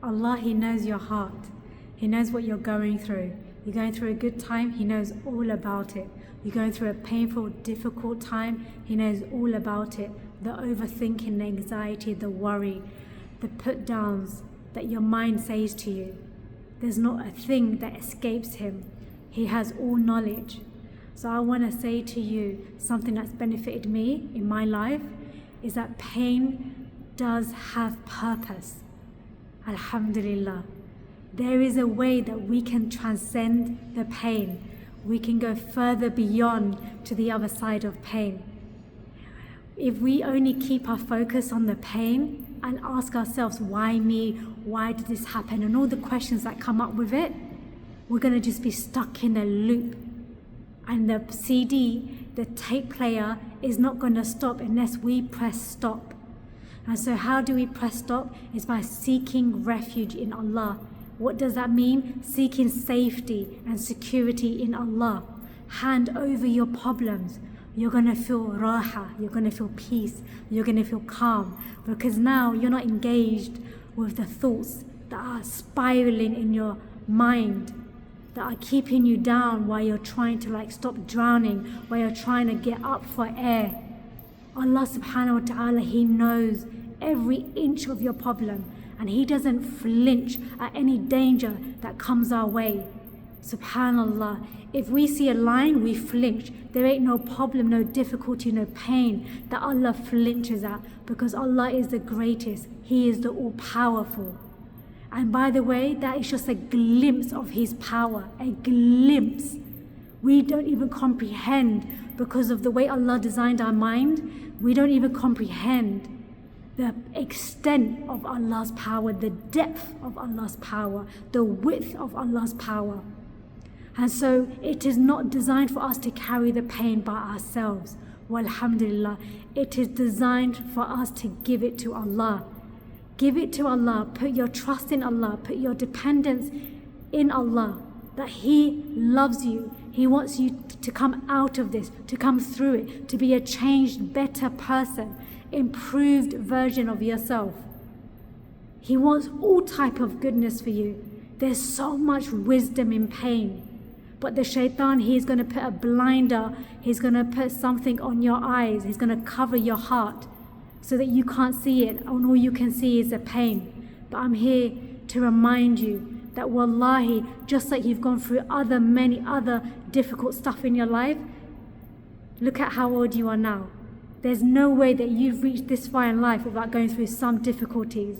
Allah, He knows your heart. He knows what you're going through. You're going through a good time, He knows all about it. You're going through a painful, difficult time, He knows all about it. The overthinking, the anxiety, the worry, the put downs that your mind says to you. There's not a thing that escapes Him. He has all knowledge. So I want to say to you, something that's benefited me in my life is that pain does have purpose. Alhamdulillah. There is a way that we can transcend the pain. We can go further beyond to the other side of pain. If we only keep our focus on the pain and ask ourselves, why me? Why did this happen? And all the questions that come up with it, we're going to just be stuck in a loop. And the CD, the tape player, is not going to stop unless we press stop. And so how do we press stop? It's by seeking refuge in Allah. What does that mean? Seeking safety and security in Allah. Hand over your problems. You're going to feel raha, you're going to feel peace, you're going to feel calm. Because now you're not engaged with the thoughts that are spiraling in your mind, that are keeping you down while you're trying to stop drowning, while you're trying to get up for air. Allah subhanahu wa ta'ala, He knows every inch of your problem, and He doesn't flinch at any danger that comes our way. Subhanallah, if we see a lion, we flinch. There ain't no problem, no difficulty, no pain that Allah flinches at, because Allah is the greatest. He is the all-powerful. And by the way, that is just a glimpse of His power, a glimpse. We don't even comprehend, because of the way Allah designed our mind, we don't even comprehend the extent of Allah's power, the depth of Allah's power, the width of Allah's power. And so it is not designed for us to carry the pain by ourselves. Walhamdulillah. It is designed for us to give it to Allah. Give it to Allah. Put your trust in Allah. Put your dependence in Allah. That He loves you. He wants you to come out of this, to come through it, to be a changed, better person, improved version of yourself. He wants all type of goodness for you. There's so much wisdom in pain. But the shaitan, he's going to put a blinder, he's going to put something on your eyes, he's going to cover your heart so that you can't see it, and all you can see is the pain. But I'm here to remind you that wallahi, just like you've gone through many other difficult stuff in your life, look at how old you are now. There's no way that you've reached this far in life without going through some difficulties,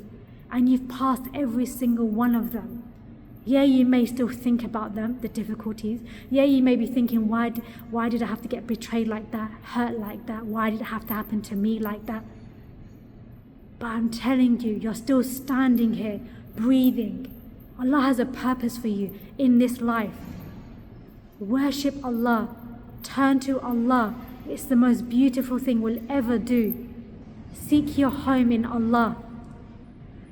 and you've passed every single one of them. Yeah, you may still think about them, the difficulties. Yeah, you may be thinking, why did I have to get betrayed like that, hurt like that? Why did it have to happen to me like that? But I'm telling you, you're still standing here, breathing. Allah has a purpose for you in this life. Worship Allah. Turn to Allah. It's the most beautiful thing we'll ever do. Seek your home in Allah.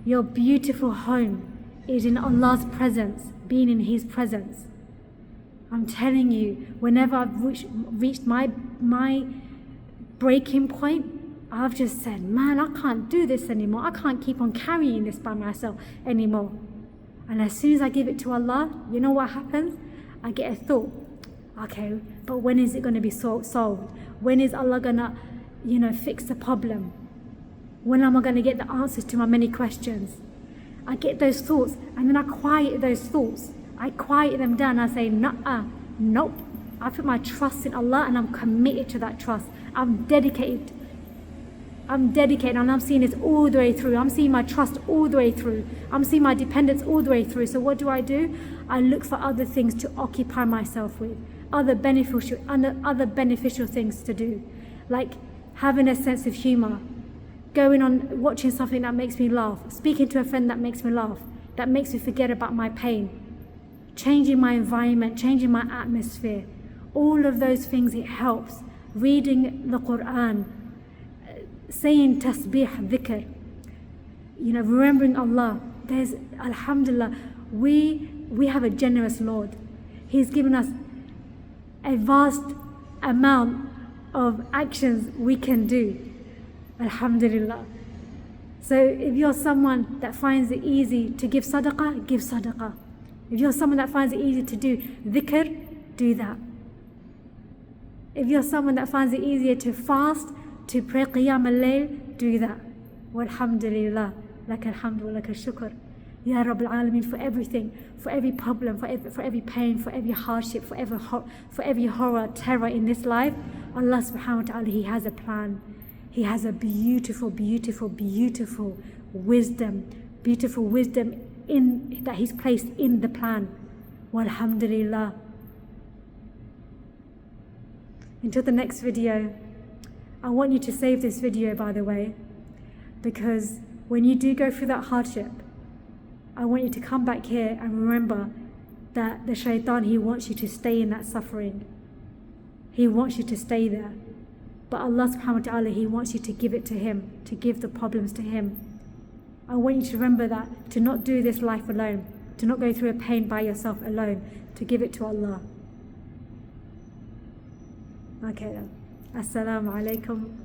Your beautiful home is in Allah's presence, being in His presence. I'm telling you, whenever I've reached my breaking point, I've just said, man, I can't do this anymore. I can't keep on carrying this by myself anymore. And as soon as I give it to Allah, you know what happens? I get a thought, okay, but when is it going to be solved? When is Allah going to, fix the problem? When am I going to get the answers to my many questions? I get those thoughts, and then I quiet those thoughts. I quiet them down. I say, nope. I put my trust in Allah, and I'm committed to that trust. I'm dedicated, and I'm seeing this all the way through. I'm seeing my trust all the way through. I'm seeing my dependence all the way through. So what do? I look for other things to occupy myself with, other beneficial things to do, like having a sense of humor, going on watching something that makes me laugh, speaking to a friend that makes me laugh, that makes me forget about my pain, changing my environment, changing my atmosphere. All of those things, it helps. Reading the Quran, saying tasbih, dhikr, remembering Allah. There's, alhamdulillah, we have a generous Lord. He's given us a vast amount of actions we can do. Alhamdulillah. So if you're someone that finds it easy to give sadaqah, give sadaqah. If you're someone that finds it easy to do dhikr, do that. If you're someone that finds it easier to fast, to pray qiyam al-layl, do that. Walhamdulillah, laka alhamdu wa laka shukr. Ya Rabbil Alameen, for everything, for every problem, for every pain, for every hardship, for every horror, terror in this life, Allah subhanahu wa ta'ala, He has a plan. He has a beautiful, beautiful, beautiful wisdom in that He's placed in the plan. Walhamdulillah. Until the next video, I want you to save this video, by the way, because when you do go through that hardship, I want you to come back here and remember that the shaitan, he wants you to stay in that suffering. He wants you to stay there. But Allah subhanahu wa ta'ala, He wants you to give it to Him, to give the problems to Him. I want you to remember that, to not do this life alone, to not go through a pain by yourself alone, to give it to Allah. Okay then. Assalamu alaikum